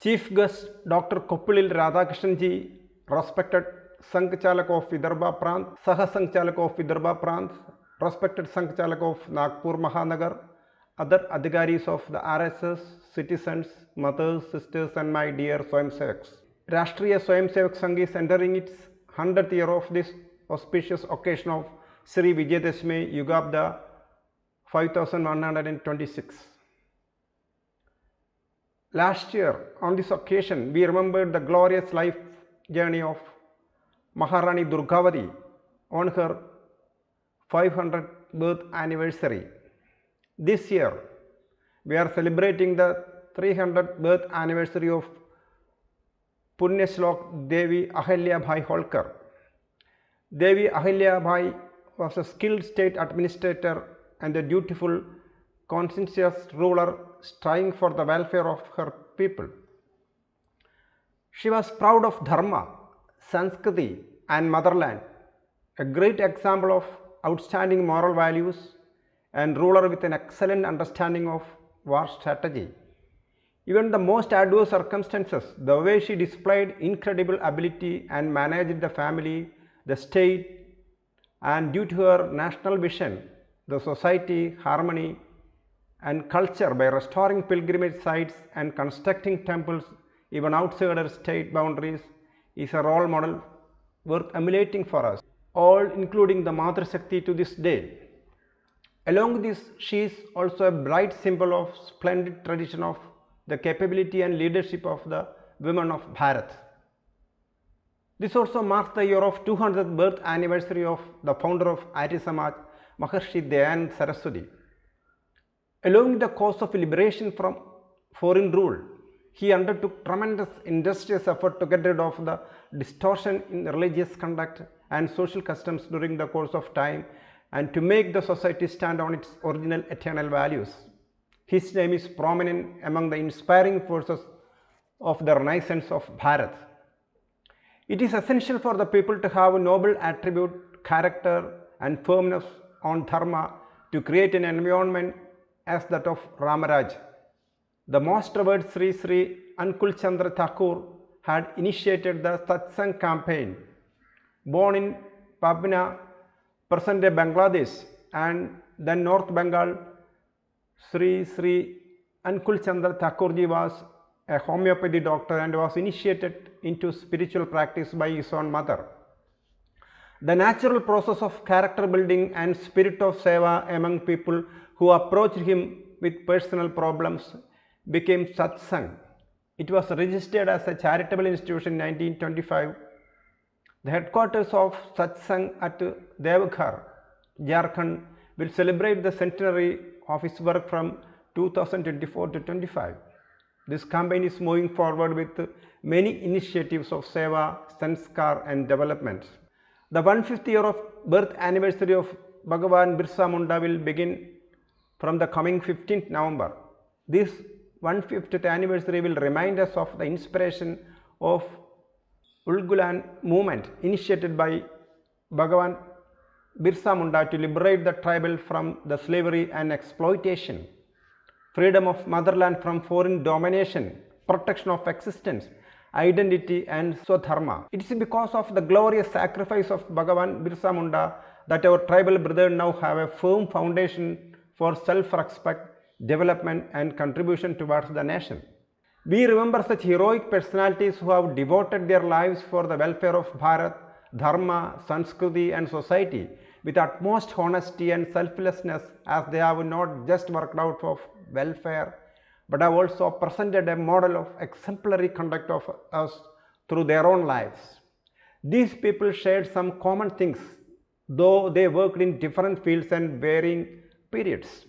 Chief guest Dr. Koppilil Radhakrishnan respected Sanghh Chalak of Vidarbha Prant, Sanghh Chalak of Vidarbha Prant, respected Sanghh Chalak of Nagpur Mahanagar, other Adhigaris of the RSS, citizens, mothers, sisters and my dear Swayamsevaks. Rashtriya Swayamsevak Sangh is entering its 100th year of this auspicious occasion of Sri Vijaydashami Yugabda 5126. Last year, on this occasion, we remembered the glorious life journey of Maharani Durgavati on her 500th birth anniversary. This year, we are celebrating the 300th birth anniversary of Punyashlok Devi Ahilya Bhai Holkar. Devi Ahilya Bhai was a skilled state administrator and a dutiful, conscientious ruler striving for the welfare of her people. She was proud of Dharma, Sanskriti and motherland, a great example of outstanding moral values and ruler with an excellent understanding of war strategy. Even the most adverse circumstances, the way she displayed incredible ability and managed the family, the state, and due to her national vision, the society, harmony and culture by restoring pilgrimage sites and constructing temples even outside her state boundaries is a role model worth emulating for us, all including the Mother Shakti to this day. Along with this, she is also a bright symbol of splendid tradition of the capability and leadership of the women of Bharat. This also marks the year of 200th birth anniversary of the founder of Arya Samaj, Maharshi Dayanand Saraswati. Along with the cause of liberation from foreign rule, he undertook tremendous industrious effort to get rid of the distortion in religious conduct and social customs during the course of time and to make the society stand on its original eternal values. His name is prominent among the inspiring forces of the Renaissance of Bharat. It is essential for the people to have a noble attribute, character and firmness on dharma to create an environment as that of Ramaraj. The most revered Sri Sri Ankul Chandra Thakur had initiated the Sarsangh campaign. Born in Pabna, present-day Bangladesh and then North Bengal, Sri Sri Ankul Chandra Thakurji was a homeopathy doctor and was initiated into spiritual practice by his own mother. The natural process of character building and spirit of seva among people who approached him with personal problems became Satsang. It was registered as a charitable institution in 1925. The headquarters of Satsang at Devghar, Jharkhand will celebrate the centenary of his work from 2024 to 25. This campaign is moving forward with many initiatives of seva, sanskar and development. The 150th year of birth anniversary of Bhagavan Birsa Munda will begin from the coming 15th November. This 150th anniversary will remind us of the inspiration of Ulgulan movement initiated by Bhagavan Birsa Munda to liberate the tribal from the slavery and exploitation, freedom of motherland from foreign domination, protection of existence, identity and swadharma. It is because of the glorious sacrifice of Bhagavan Birsa Munda that our tribal brethren now have a firm foundation for self-respect, development and contribution towards the nation. We remember such heroic personalities who have devoted their lives for the welfare of Bharat, Dharma, Sanskriti and society with utmost honesty and selflessness, as they have not just worked out for welfare but have also presented a model of exemplary conduct of us through their own lives. These people shared some common things, though they worked in different fields and varying periods.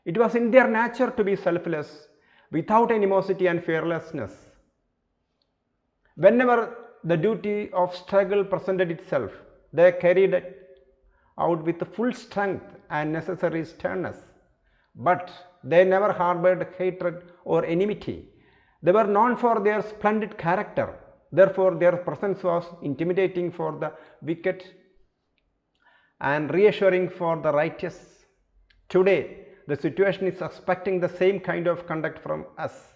It was in their nature to be selfless, without animosity and fearlessness. Whenever the duty of struggle presented itself, they carried it out with full strength and necessary sternness. But they never harbored hatred or enmity. They were known for their splendid character. Therefore, their presence was intimidating for the wicked and reassuring for the righteous. Today, the situation is expecting the same kind of conduct from us.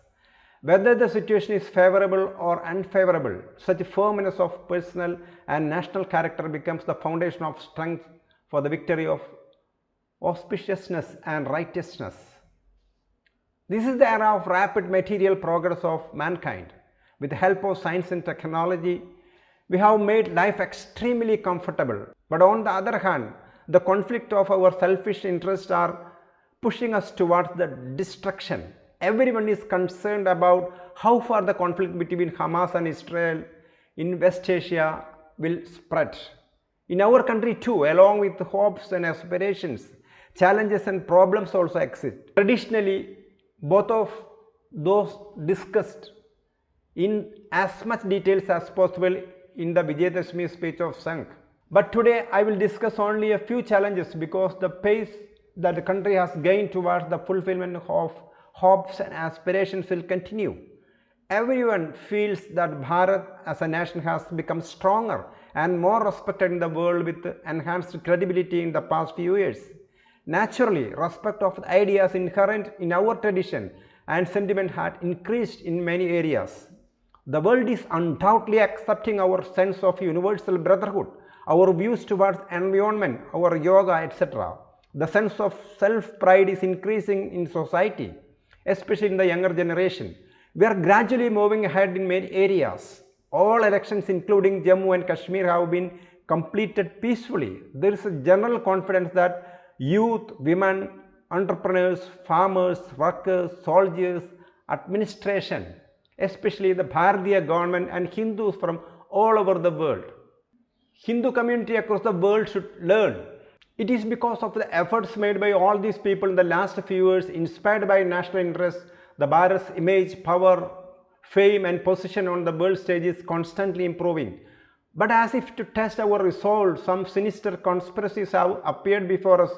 Whether the situation is favorable or unfavorable, such firmness of personal and national character becomes the foundation of strength for the victory of auspiciousness and righteousness. This is the era of rapid material progress of mankind. With the help of science and technology, we have made life extremely comfortable. But on the other hand, the conflict of our selfish interests are pushing us towards the destruction. Everyone is concerned about how far the conflict between Hamas and Israel in West Asia will spread. In our country too, along with hopes and aspirations, challenges and problems also exist. Traditionally, both of those discussed in as much details as possible in the Vijaydashami speech of Sarsangh. But today I will discuss only a few challenges because the pace that the country has gained towards the fulfillment of hopes and aspirations will continue. Everyone feels that Bharat as a nation has become stronger and more respected in the world with enhanced credibility in the past few years. Naturally, respect of the ideas inherent in our tradition and sentiment had increased in many areas. The world is undoubtedly accepting our sense of universal brotherhood, our views towards environment, our yoga, etc. The sense of self-pride is increasing in society, especially in the younger generation. We are gradually moving ahead in many areas. All elections including Jammu and Kashmir have been completed peacefully. There is a general confidence that youth, women, entrepreneurs, farmers, workers, soldiers, administration, especially the Bharatiya government and Hindus from all over the world. Hindu community across the world should learn. It is because of the efforts made by all these people in the last few years, inspired by national interest, the Bharat's image, power, fame and position on the world stage is constantly improving. But as if to test our resolve, some sinister conspiracies have appeared before us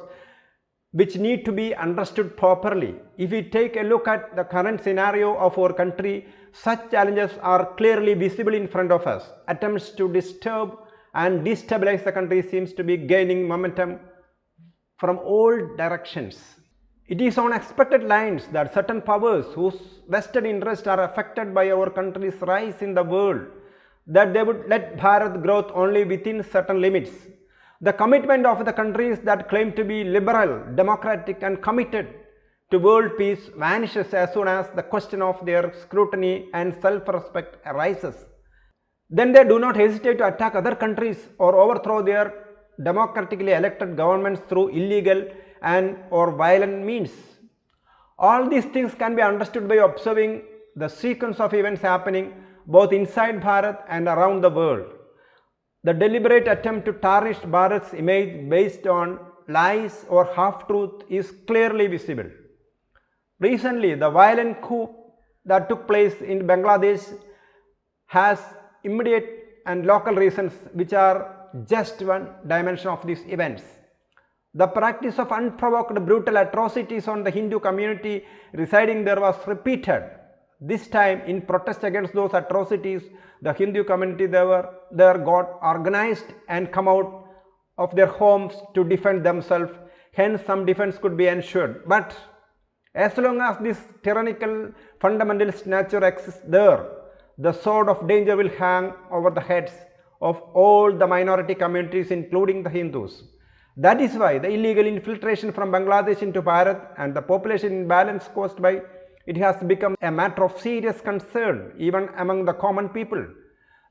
which need to be understood properly. If we take a look at the current scenario of our country, such challenges are clearly visible in front of us. Attempts to disturb and destabilize the country seems to be gaining momentum from all directions. It is on expected lines that certain powers whose vested interests are affected by our country's rise in the world, that they would let Bharat growth only within certain limits. The commitment of the countries that claim to be liberal, democratic and committed to world peace vanishes as soon as the question of their scrutiny and self-respect arises. Then they do not hesitate to attack other countries or overthrow their democratically elected governments through illegal and or violent means. All these things can be understood by observing the sequence of events happening both inside Bharat and around the world. The deliberate attempt to tarnish Bharat's image based on lies or half-truth is clearly visible. Recently, the violent coup that took place in Bangladesh has immediate and local reasons which are just one dimension of these events. The practice of unprovoked brutal atrocities on the Hindu community residing there was repeated. This time, in protest against those atrocities, the Hindu community there got organized and come out of their homes to defend themselves. Hence, some defense could be ensured. But as long as this tyrannical fundamentalist nature exists there, the sword of danger will hang over the heads of all the minority communities, including the Hindus. That is why the illegal infiltration from Bangladesh into Bharat and the population imbalance caused by it has become a matter of serious concern even among the common people.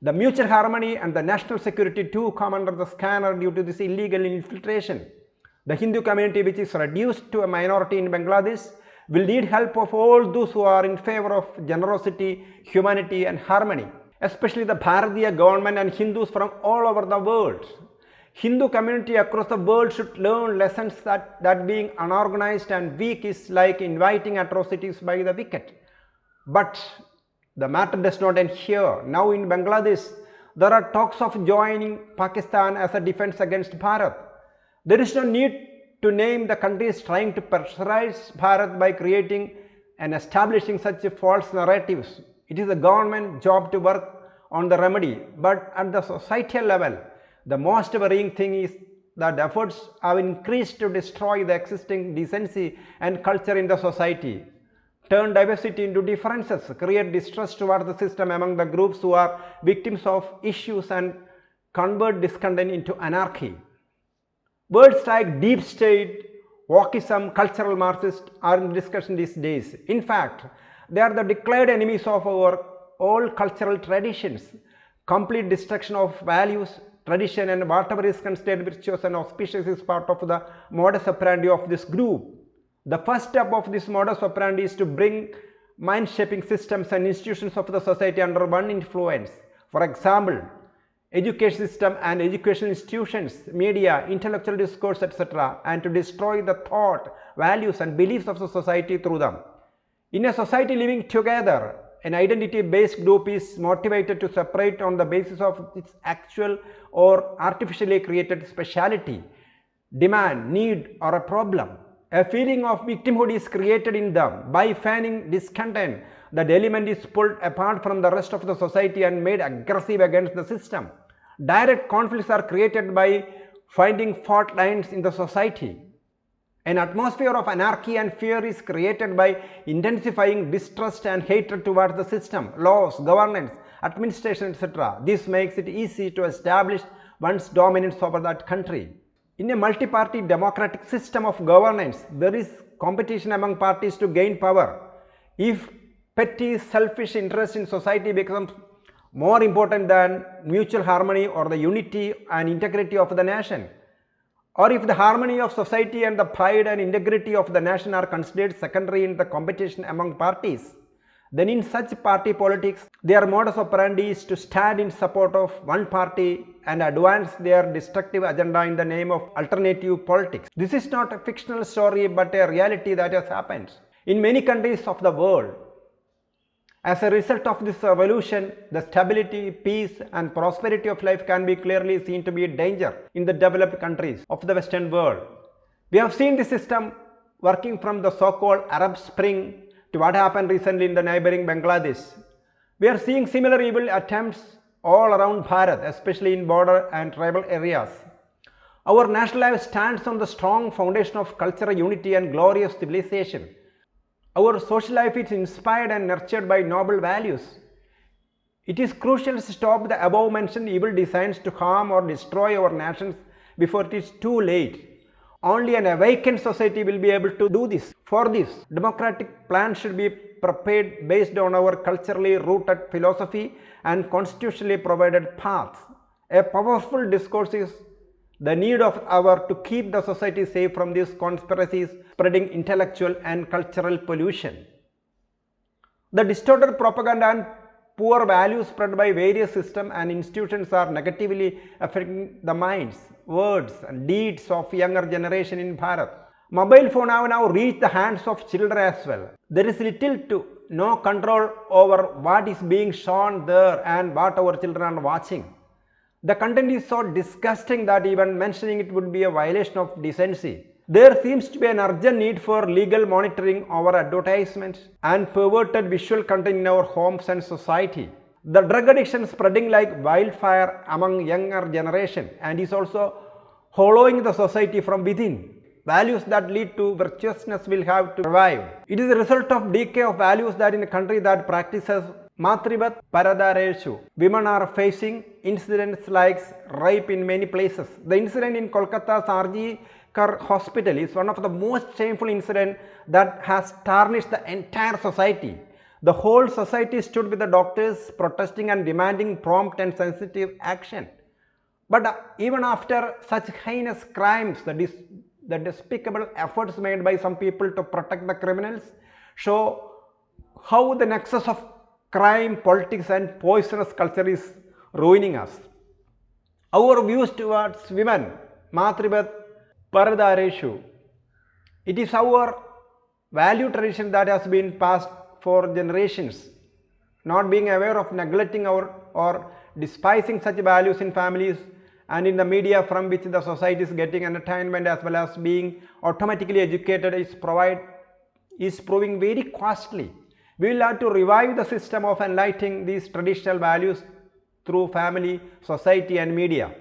The mutual harmony and the national security too come under the scanner due to this illegal infiltration. The Hindu community, which is reduced to a minority in Bangladesh, will need help of all those who are in favor of generosity, humanity and harmony, especially the Bharatiya government and Hindus from all over the world. Hindu community across the world should learn lessons that being unorganized and weak is like inviting atrocities by the wicked. But the matter does not end here. Now in Bangladesh, there are talks of joining Pakistan as a defense against Bharat. There is no need to name the countries trying to pressurize Bharat by creating and establishing such false narratives. It is the government job to work on the remedy, but at the societal level, the most worrying thing is that efforts have increased to destroy the existing decency and culture in the society. turn diversity into differences, create distrust towards the system among the groups who are victims of issues, and convert discontent into anarchy. Words like deep state, wokeism, cultural Marxist are in discussion these days. In fact, they are the declared enemies of our old cultural traditions. Complete destruction of values, tradition, and whatever is considered virtuous and auspicious is part of the modus operandi of this group. The first step of this modus operandi is to bring mind-shaping systems and institutions of the society under one influence. For example, education system and educational institutions, media, intellectual discourse, etc., and to destroy the thought, values, and beliefs of the society through them. In a society living together, an identity-based group is motivated to separate on the basis of its actual or artificially created speciality, demand, need, or a problem. A feeling of victimhood is created in them. By fanning discontent, that element is pulled apart from the rest of the society and made aggressive against the system. Direct conflicts are created by finding fault lines in the society. An atmosphere of anarchy and fear is created by intensifying distrust and hatred towards the system, laws, governance, administration, etc. This makes it easy to establish one's dominance over that country. In a multi-party democratic system of governance, there is competition among parties to gain power. If petty, selfish interest in society becomes more important than mutual harmony or the unity and integrity of the nation, or if the harmony of society and the pride and integrity of the nation are considered secondary in the competition among parties, then in such party politics, their modus operandi is to stand in support of one party and advance their destructive agenda in the name of alternative politics. This is not a fictional story but a reality that has happened in many countries of the world. As a result of this evolution, the stability, peace, and prosperity of life can be clearly seen to be a danger in the developed countries of the Western world. We have seen the system working from the so-called Arab Spring to what happened recently in the neighboring Bangladesh. We are seeing similar evil attempts all around Bharat, especially in border and tribal areas. Our national life stands on the strong foundation of cultural unity and glorious civilization. Our social life is inspired and nurtured by noble values. It is crucial to stop the above-mentioned evil designs to harm or destroy our nations before it is too late. Only an awakened society will be able to do this. For this, democratic plans should be prepared based on our culturally rooted philosophy and constitutionally provided paths. A powerful discourse is the need of our to keep the society safe from these conspiracies spreading intellectual and cultural pollution. The distorted propaganda and poor values spread by various systems and institutions are negatively affecting the minds, words, and deeds of younger generation in Bharat. Mobile phone have now reached the hands of children as well. There is little to no control over what is being shown there and what our children are watching. The content is so disgusting that even mentioning it would be a violation of decency. There seems to be an urgent need for legal monitoring over advertisements and perverted visual content in our homes and society. The drug addiction is spreading like wildfire among younger generation and is also hollowing the society from within. Values that lead to virtuousness will have to survive. It is a result of decay of values that in a country that practices Matrivat Paradareshu, women are facing incidents like rape in many places. The incident in Kolkata's RG Kar hospital is one of the most shameful incidents that has tarnished the entire society. The whole society stood with the doctors protesting and demanding prompt and sensitive action. But even after such heinous crimes, the despicable efforts made by some people to protect the criminals show how the nexus of crime, politics, and poisonous culture is ruining us. Our views towards women, Matribat Paradareshu, it is our value tradition that has been passed for generations. Not being aware of neglecting or despising such values in families and in the media from which the society is getting entertainment as well as being automatically educated is proving very costly. We will have to revive the system of enlightening these traditional values through family, society, and media.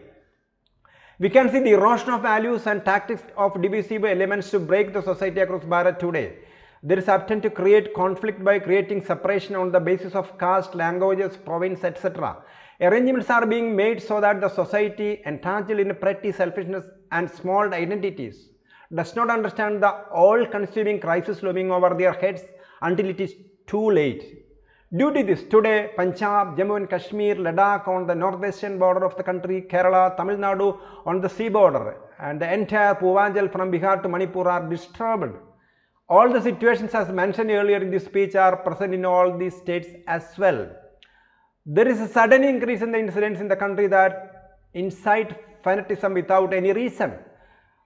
We can see the erosion of values and tactics of divisive elements to break the society across Bharat today. There is attempt to create conflict by creating separation on the basis of caste, languages, province, etc. Arrangements are being made so that the society, entangled in petty selfishness and small identities, does not understand the all-consuming crisis looming over their heads until it is too late. Due to this, today Punjab, Jammu and Kashmir, Ladakh on the northwestern border of the country, Kerala, Tamil Nadu on the sea border, and the entire Poovanchal from Bihar to Manipur are disturbed. All the situations as mentioned earlier in this speech are present in all these states as well. There is a sudden increase in the incidents in the country that incite fanaticism without any reason.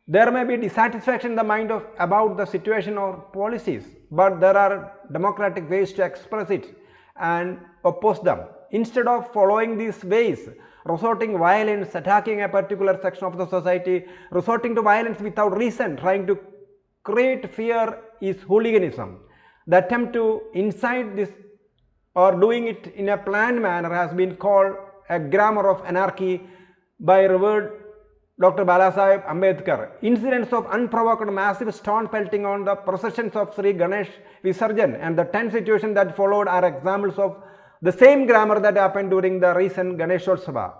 There may be dissatisfaction in the mind about the situation or policies, but there are democratic ways to express it and oppose them. Instead of following these ways, resorting violence, attacking a particular section of the society, resorting to violence without reason, trying to create fear is hooliganism. The attempt to incite this or doing it in a planned manner has been called a grammar of anarchy by revered Dr. Balasaheb Ambedkar. Incidents of unprovoked massive stone pelting on the processions of Sri Ganesh Visarjan and the tense situation that followed are examples of the same grammar that happened during the recent Ganeshotsava.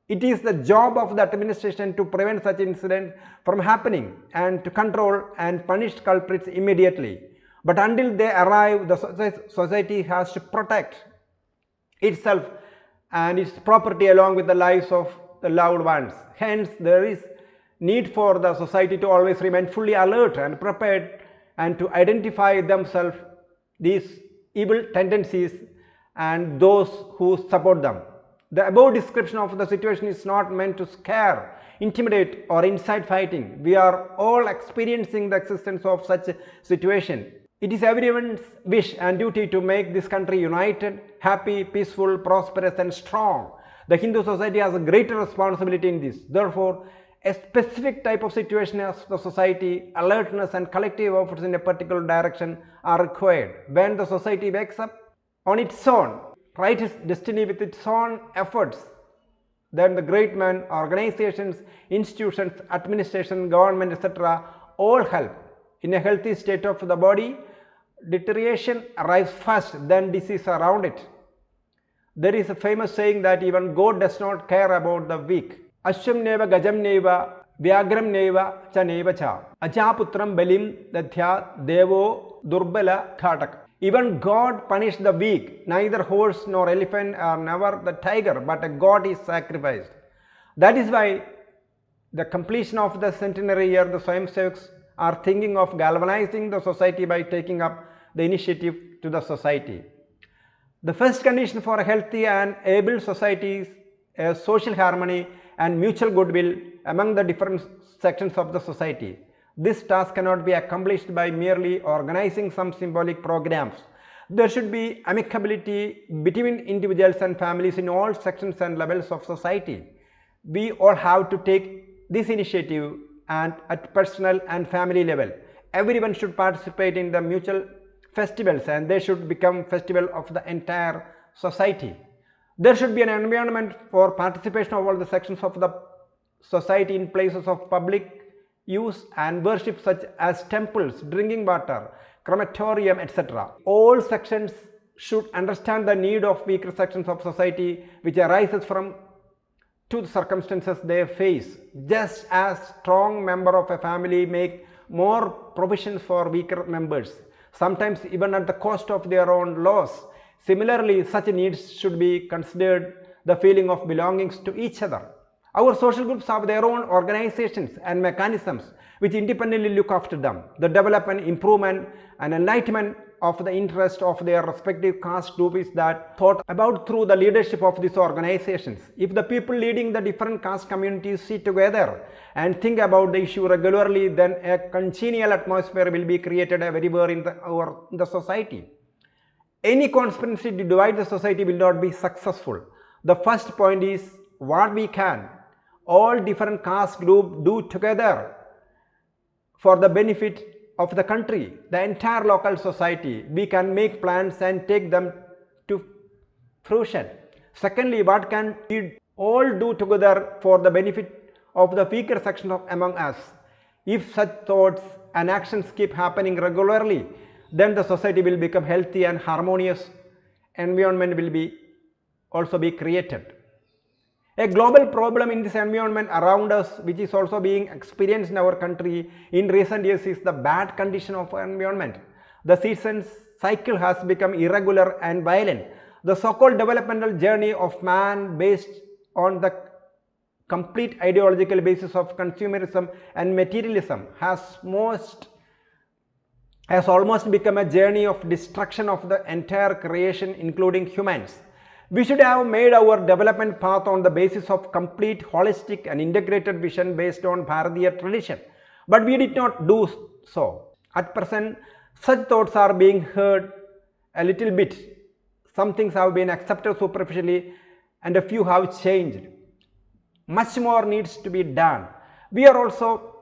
It is the job of the administration to prevent such incidents from happening and to control and punish culprits immediately. But until they arrive, the society has to protect itself and its property along with the lives of the loved ones. Hence, there is need for the society to always remain fully alert and prepared and to identify themselves these evil tendencies and those who support them. The above description of the situation is not meant to scare, intimidate or incite fighting. We are all experiencing the existence of such a situation. It is everyone's wish and duty to make this country united, happy, peaceful, prosperous and strong. The Hindu society has a greater responsibility in this. Therefore, a specific type of situation as the society, alertness and collective efforts in a particular direction are required. When the society wakes up on its own, writes its destiny with its own efforts, then the great men, organizations, institutions, administration, government, etc. all help. In a healthy state of the body, deterioration arrives first, then disease around it. There is a famous saying that even God does not care about the weak. Ashwam neva gajam neva vyagram neva cha neva cha ajaputram balim dadhya devo durbala khatak. Even God punished the weak. Neither horse nor elephant are never the tiger, but a god is sacrificed. That is why the completion of the centenary year, the Swayamsevaks are thinking of galvanizing the society by taking up the initiative to the society. The first condition for a healthy and able society is a social harmony and mutual goodwill among the different sections of the society. This task cannot be accomplished by merely organizing some symbolic programs. There should be amicability between individuals and families in all sections and levels of society. We all have to take this initiative and at personal and family level. Everyone should participate in the mutual festivals and they should become festival of the entire society. There should be an environment for participation of all the sections of the society in places of public use and worship such as temples, drinking water, crematorium, etc. All sections should understand the need of weaker sections of society which arises from to the circumstances they face. Just as strong member of a family make more provisions for weaker members, sometimes even at the cost of their own loss. Similarly, such needs should be considered the feeling of belongings to each other. Our social groups have their own organizations and mechanisms which independently look after them. The development, improvement and enlightenment of the interest of their respective caste group is that thought about through the leadership of these organizations. If the people leading the different caste communities sit together and think about the issue regularly, then a congenial atmosphere will be created everywhere in the society. Any conspiracy to divide the society will not be successful. The first point is what we can all different caste groups do together for the benefit of the country, the entire local society. We can make plans and take them to fruition. Secondly, what can we all do together for the benefit of the weaker section among us? If such thoughts and actions keep happening regularly, then the society will become healthy and harmonious environment will also be created. A global problem in this environment around us, which is also being experienced in our country in recent years, is the bad condition of our environment. The seasons cycle has become irregular and violent. The so-called developmental journey of man based on the complete ideological basis of consumerism and materialism has almost become a journey of destruction of the entire creation, including humans. We should have made our development path on the basis of complete, holistic and integrated vision based on Bharatiya tradition. But we did not do so. At present, such thoughts are being heard a little bit. Some things have been accepted superficially and a few have changed. Much more needs to be done. We are also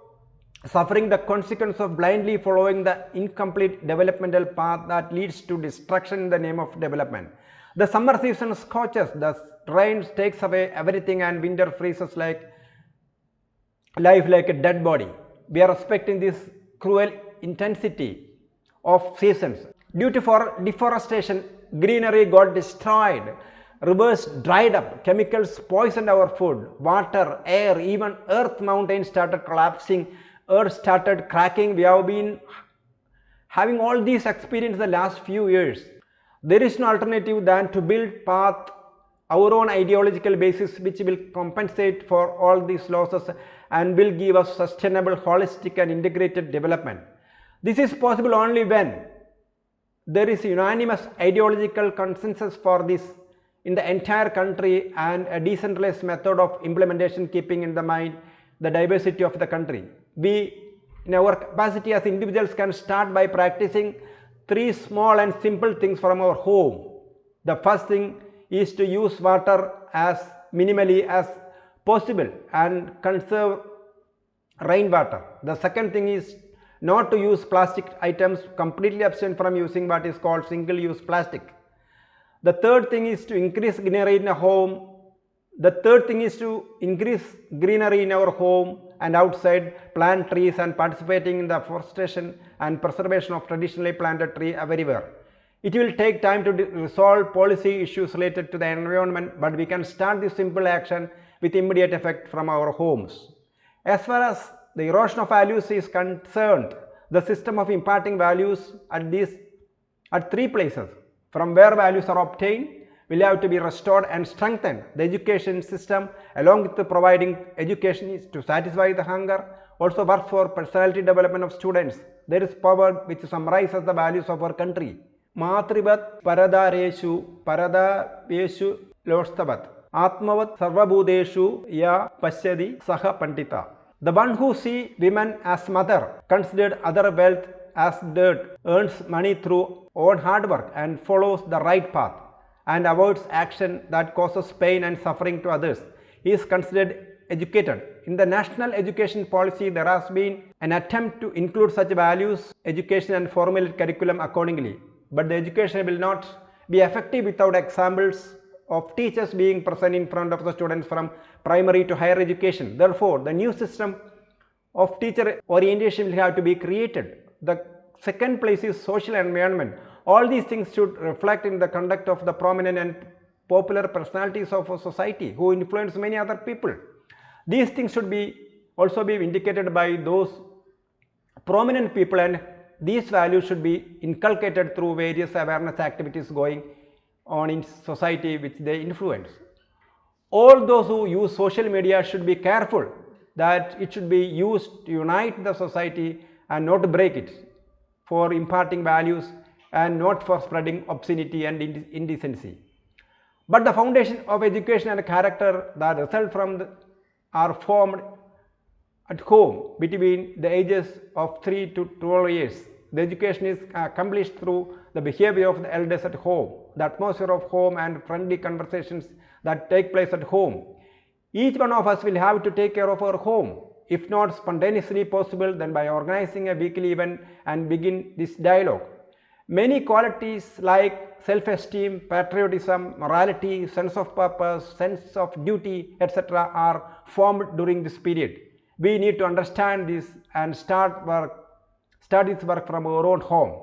suffering the consequence of blindly following the incomplete developmental path that leads to destruction in the name of development. The summer season scorches, the rain takes away everything and winter freezes life like a dead body. We are expecting this cruel intensity of seasons. Due to deforestation, greenery got destroyed, rivers dried up, chemicals poisoned our food, water, air, even earth mountains started collapsing, earth started cracking. We have been having all these experiences the last few years. There is no alternative than to build path our own ideological basis which will compensate for all these losses and will give us sustainable, holistic and integrated development. This is possible only when there is unanimous ideological consensus for this in the entire country and a decentralized method of implementation keeping in the mind the diversity of the country. We, in our capacity as individuals, can start by practicing 3 small and simple things from our home. The first thing is to use water as minimally as possible and conserve rainwater. The second thing is not to use plastic items, completely abstain from using what is called single-use plastic. The third thing is to increase greenery in a home. The third thing is to increase greenery in our home and outside, plant trees and participating in the afforestation and preservation of traditionally planted trees everywhere. It will take time to resolve policy issues related to the environment, but we can start this simple action with immediate effect from our homes. As far as the erosion of values is concerned, the system of imparting values at 3 places from where values are obtained will have to be restored and strengthened. The education system, along with the providing education, is to satisfy the hunger, also work for personality development of students. There is power which summarizes the values of our country. Matrivat paradareshu paradaveshu lostavat atmavat sarvabhuteshu ya pashyadi saha pandita. The one who sees women as mother, considered other wealth as dirt, earns money through own hard work and follows the right path and avoids action that causes pain and suffering to others, he is considered educated. In the national education policy, there has been an attempt to include such values, education and formulate curriculum accordingly. But the education will not be effective without examples of teachers being present in front of the students from primary to higher education. Therefore, the new system of teacher orientation will have to be created. The second place is social environment. All these things should reflect in the conduct of the prominent and popular personalities of a society who influence many other people. These things should also be indicated by those prominent people, and these values should be inculcated through various awareness activities going on in society which they influence. All those who use social media should be careful that it should be used to unite the society and not to break it, for imparting values and not for spreading obscenity and indecency. But the foundation of education and character that result from are formed at home between the ages of 3 to 12 years. The education is accomplished through the behavior of the elders at home, the atmosphere of home and friendly conversations that take place at home. Each one of us will have to take care of our home. If not spontaneously possible, then by organizing a weekly event and begin this dialogue. Many qualities like self-esteem, patriotism, morality, sense of purpose, sense of duty, etc. are formed during this period. We need to understand this and start this work from our own home.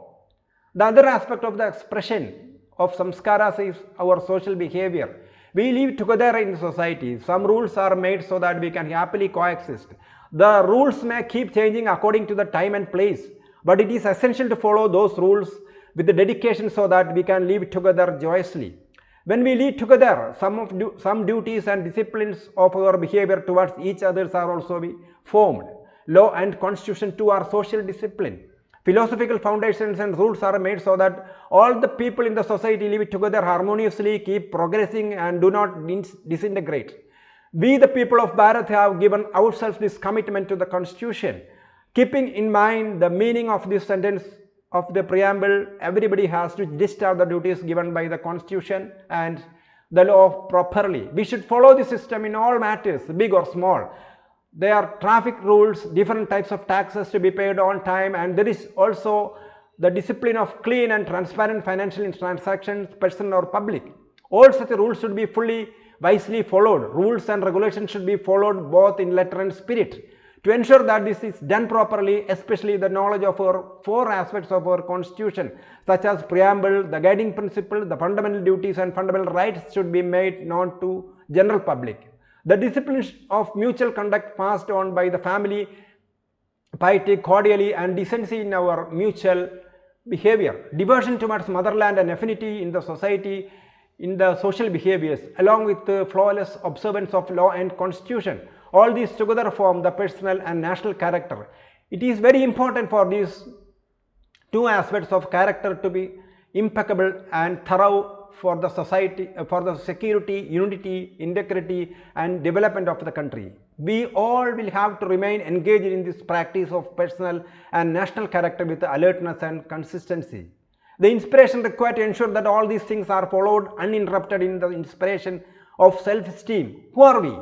The other aspect of the expression of samskaras is our social behavior. We live together in society. Some rules are made so that we can happily coexist. The rules may keep changing according to the time and place, but it is essential to follow those rules with the dedication so that we can live together joyously. When we live together, some duties and disciplines of our behavior towards each other are also formed. Law and constitution too are social discipline. Philosophical foundations and rules are made so that all the people in the society live together harmoniously, keep progressing and do not disintegrate. We the people of Bharat have given ourselves this commitment to the constitution. Keeping in mind the meaning of this sentence of the preamble, everybody has to discharge the duties given by the constitution and the law properly. We should follow the system in all matters, big or small. There are traffic rules, different types of taxes to be paid on time, and there is also the discipline of clean and transparent financial transactions, personal or public. All such rules should be wisely followed. Rules and regulations should be followed both in letter and spirit. To ensure that this is done properly, especially the knowledge of our 4 aspects of our constitution, such as preamble, the guiding principle, the fundamental duties and fundamental rights should be made known to general public. The discipline of mutual conduct passed on by the family, piety, cordiality and decency in our mutual behavior, devotion towards motherland and affinity in the society, in the social behaviors, along with the flawless observance of law and constitution. All these together form the personal and national character. It is very important for these 2 aspects of character to be impeccable and thorough for the society, for the security, unity, integrity and development of the country. We all will have to remain engaged in this practice of personal and national character with alertness and consistency. The inspiration required to ensure that all these things are followed uninterrupted in the inspiration of self-esteem. Who are we?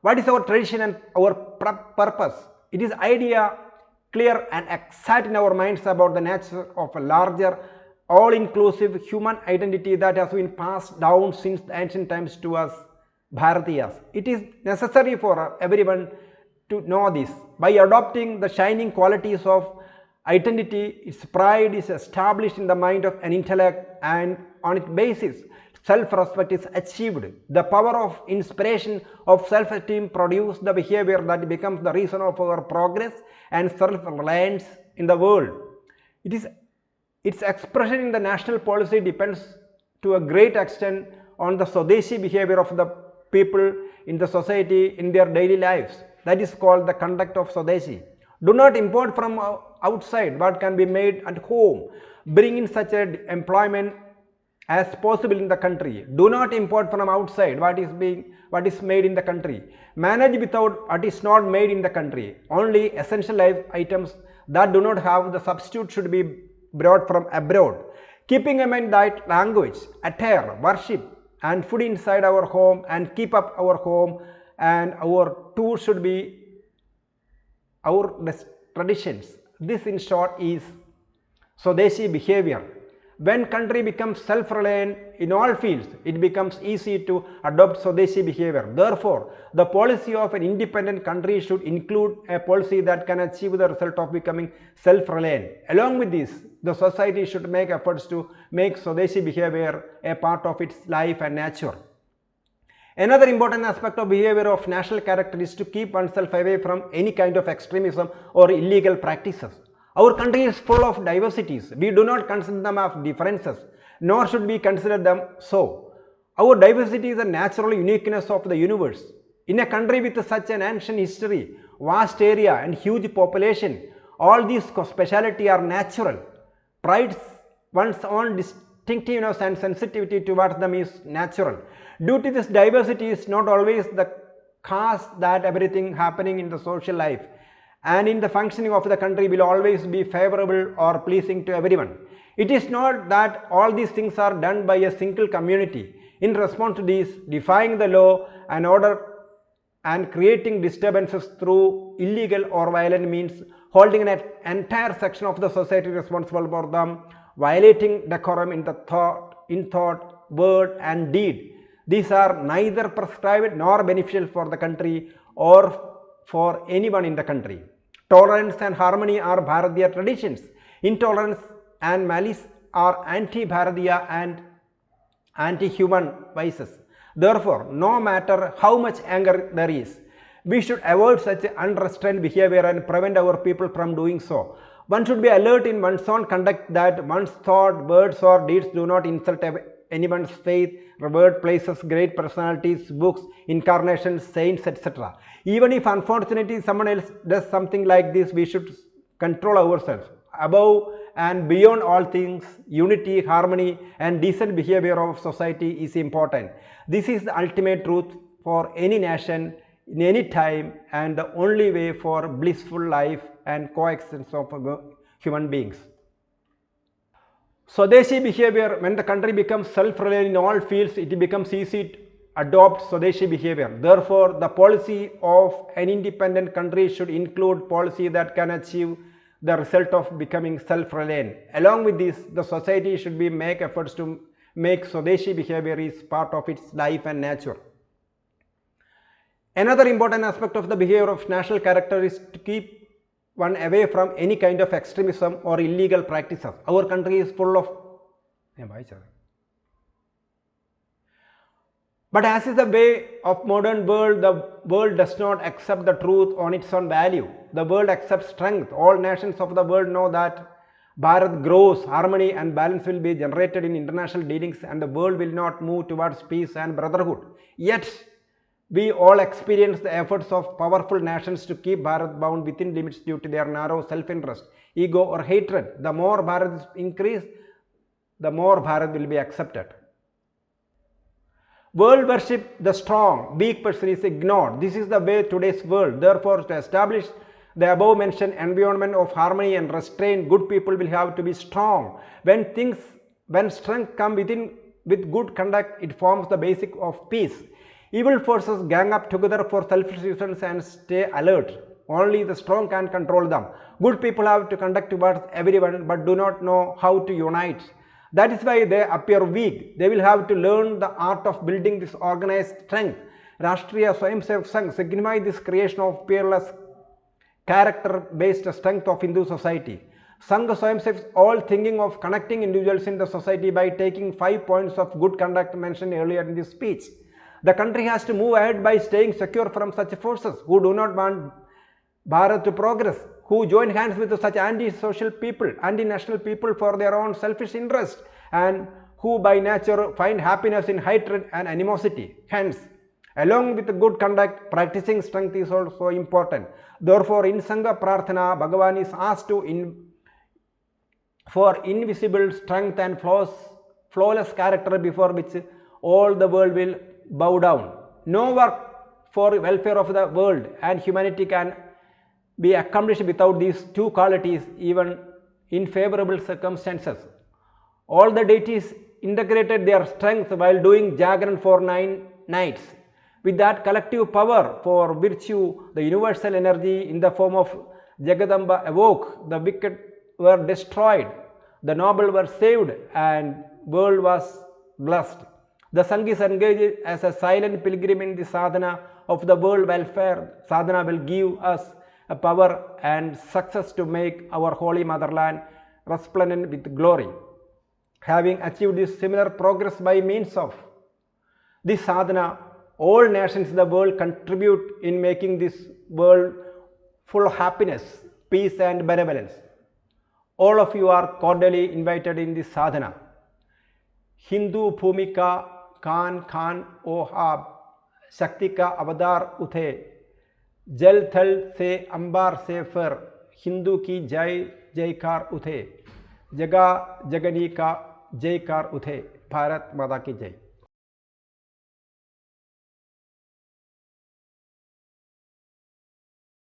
What is our tradition and our purpose? It is idea clear and exact in our minds about the nature of a larger all-inclusive human identity that has been passed down since the ancient times to us Bharatiyas. It is necessary for everyone to know this. By adopting the shining qualities of identity, its pride is established in the mind of an intellect, and on its basis, self-respect is achieved. The power of inspiration of self-esteem produces the behavior that becomes the reason of our progress and self-reliance in the world. Its expression in the national policy depends to a great extent on the Swadeshi behavior of the people in the society in their daily lives. That is called the conduct of Swadeshi. Do not import from outside what can be made at home. Bring in such an employment as possible in the country. Do not import from outside what is made in the country. Manage without what is not made in the country. Only essential life items that do not have the substitute should be brought from abroad. Keeping in mind that language, attire, worship and food inside our home and keep up our home and our tour should be our traditions. This in short is Swadeshi behavior. When country becomes self-reliant in all fields, it becomes easy to adopt Swadeshi behavior. Therefore, the policy of an independent country should include a policy that can achieve the result of becoming self-reliant. Along with this, the society should make efforts to make Swadeshi behavior a part of its life and nature. Another important aspect of behavior of national character is to keep oneself away from any kind of extremism or illegal practices. Our country is full of diversities. We do not consider them as differences, nor should we consider them so. Our diversity is a natural uniqueness of the universe. In a country with such an ancient history, vast area and huge population, all these specialities are natural. Pride, one's own distinctiveness and sensitivity towards them is natural. Due to this diversity is not always the cause that everything happening in the social life and in the functioning of the country will always be favorable or pleasing to everyone. It is not that all these things are done by a single community. In response to this, defying the law and order and creating disturbances through illegal or violent means, holding an entire section of the society responsible for them, violating decorum in thought, word and deed. These are neither prescribed nor beneficial for the country or for anyone in the country. Tolerance and harmony are Bharatiya traditions. Intolerance and malice are anti-Bharatiya and anti-human vices. Therefore, no matter how much anger there is, we should avoid such unrestrained behavior and prevent our people from doing so. One should be alert in one's own conduct that one's thought, words or deeds do not insult anyone's faith, revered places, great personalities, books, incarnations, saints, etc. Even if unfortunately someone else does something like this, we should control ourselves. Above and beyond all things, unity, harmony and decent behavior of society is important. This is the ultimate truth for any nation in any time and the only way for blissful life and coexistence of human beings. Swadeshi behavior, when the country becomes self-reliant in all fields, it becomes easy to adopt Swadeshi behavior. Therefore, the policy of an independent country should include policy that can achieve the result of becoming self-reliant. Along with this, the society should make efforts to make Swadeshi behavior is part of its life and nature. Another important aspect of the behavior of national character is to keep one away from any kind of extremism or illegal practices. Our country is full of... But as is the way of modern world, the world does not accept the truth on its own value. The world accepts strength. All nations of the world know that Bharat grows, harmony and balance will be generated in international dealings and the world will not move towards peace and brotherhood. Yet, we all experience the efforts of powerful nations to keep Bharat bound within limits due to their narrow self-interest, ego or hatred. The more Bharat is increased, the more Bharat will be accepted. World worship the strong, weak person is ignored. This is the way today's world. Therefore, to establish the above mentioned environment of harmony and restraint, good people will have to be strong. When strength comes with good conduct, it forms the basic of peace. Evil forces gang up together for selfish reasons and stay alert. Only the strong can control them. Good people have to conduct towards everyone but do not know how to unite. That is why they appear weak. They will have to learn the art of building this organized strength. Rashtriya Sarsangh signifies this creation of peerless character-based strength of Hindu society. Sangha is all thinking of connecting individuals in the society by taking 5 points of good conduct mentioned earlier in this speech. The country has to move ahead by staying secure from such forces who do not want Bharat to progress, who join hands with such anti-social people, anti-national people for their own selfish interest, and who by nature find happiness in hatred and animosity. Hence, along with good conduct, practicing strength is also important. Therefore, in Sangha Prarthana, Bhagavan is asked for invisible strength and flawless character before which all the world will bow down. No work for welfare of the world and humanity can be accomplished without these two qualities, even in favorable circumstances. All the deities integrated their strength while doing Jagaran for 9 nights. With that collective power for virtue, the universal energy in the form of Jagadamba awoke, the wicked were destroyed, the noble were saved, and world was blessed. The Sangh is engaged as a silent pilgrim in the sadhana of the world welfare. Sadhana will give us a power and success to make our holy motherland resplendent with glory. Having achieved this similar progress by means of this sadhana, all nations in the world contribute in making this world full of happiness, peace and benevolence. All of you are cordially invited in this sadhana. Hindu Bhumika Khan Ohab Shakti ka Avadar Uthe Jal Thal se Ambar se Far Hindu ki Jai Jaikar Uthe Jaga Jagani ka Jaikar Uthe Bharat Mata ki Jai.